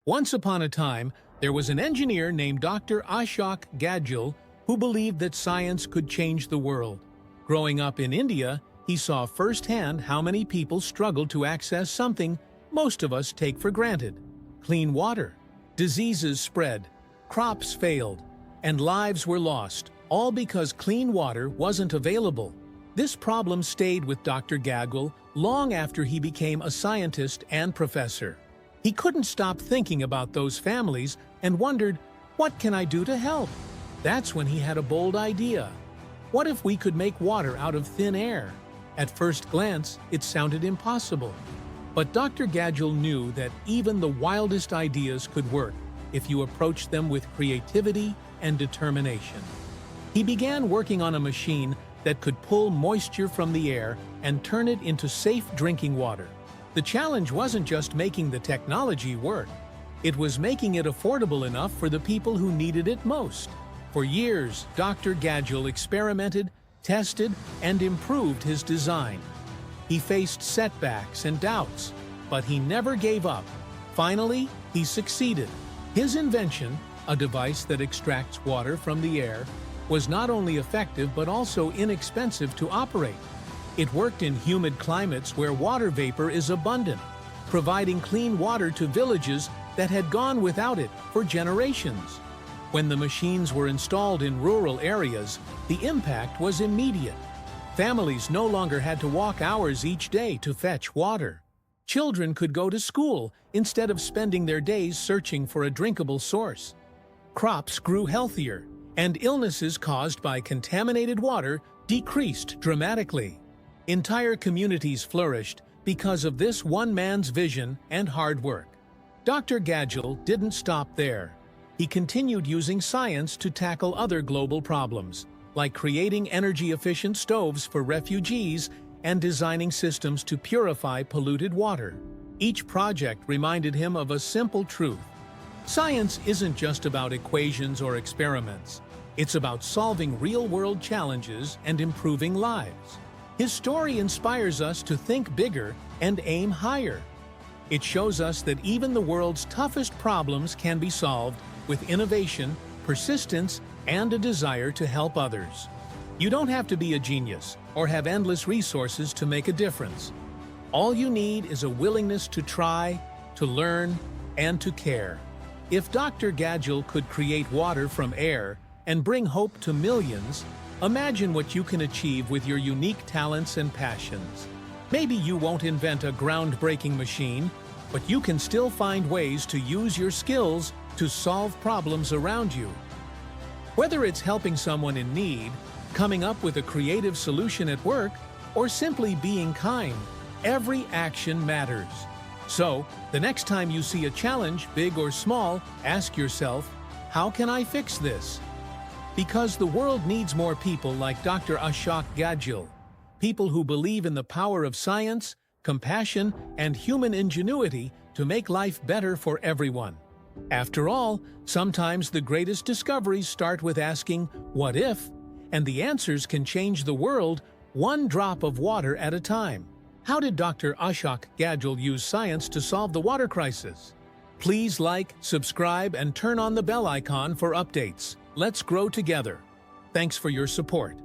Once upon a time, there was an engineer named Dr. Ashok Gadgil who believed that science could change the world. Growing up in India, he saw firsthand how many people struggled to access something most of us take for granted: clean water. Diseases spread, crops failed, and lives were lost, all because clean water wasn't available. This problem stayed with Dr. Gadgil long after he became a scientist and professor. He couldn't stop thinking about those families and wondered, what can I do to help? That's when he had a bold idea. What if we could make water out of thin air? At first glance, it sounded impossible. But Dr. Gadgil knew that even the wildest ideas could work if you approached them with creativity and determination. He began working on a machine that could pull moisture from the air and turn it into safe drinking water. The challenge wasn't just making the technology work. It was making it affordable enough for the people who needed it most. For years, Dr. Gadgil experimented, tested, and improved his design. He faced setbacks and doubts, but he never gave up. Finally, he succeeded. His invention, a device that extracts water from the air, was not only effective but also inexpensive to operate. It worked in humid climates where water vapor is abundant, providing clean water to villages that had gone without it for generations. When the machines were installed in rural areas, the impact was immediate. Families no longer had to walk hours each day to fetch water. Children could go to school instead of spending their days searching for a drinkable source. Crops grew healthier, and illnesses caused by contaminated water decreased dramatically. Entire communities flourished because of this one man's vision and hard work. Dr. Gadgil didn't stop there. He continued using science to tackle other global problems, like creating energy-efficient stoves for refugees and designing systems to purify polluted water. Each project reminded him of a simple truth: science isn't just about equations or experiments. It's about solving real-world challenges and improving lives. His story inspires us to think bigger and aim higher. It shows us that even the world's toughest problems can be solved with innovation, persistence, and a desire to help others. You don't have to be a genius or have endless resources to make a difference. All you need is a willingness to try, to learn, and to care. If Dr. Gadgil could create water from air and bring hope to millions, imagine what you can achieve with your unique talents and passions. Maybe you won't invent a groundbreaking machine, but you can still find ways to use your skills to solve problems around you. Whether it's helping someone in need, coming up with a creative solution at work, or simply being kind, every action matters. So, the next time you see a challenge, big or small, ask yourself, how can I fix this? Because the world needs more people like Dr. Ashok Gadgil, people who believe in the power of science, compassion, and human ingenuity to make life better for everyone. After all, sometimes the greatest discoveries start with asking, what if? And the answers can change the world one drop of water at a time. How did Dr. Ashok Gadgil use science to solve the water crisis? Please like, subscribe, and turn on the bell icon for updates. Let's grow together. Thanks for your support.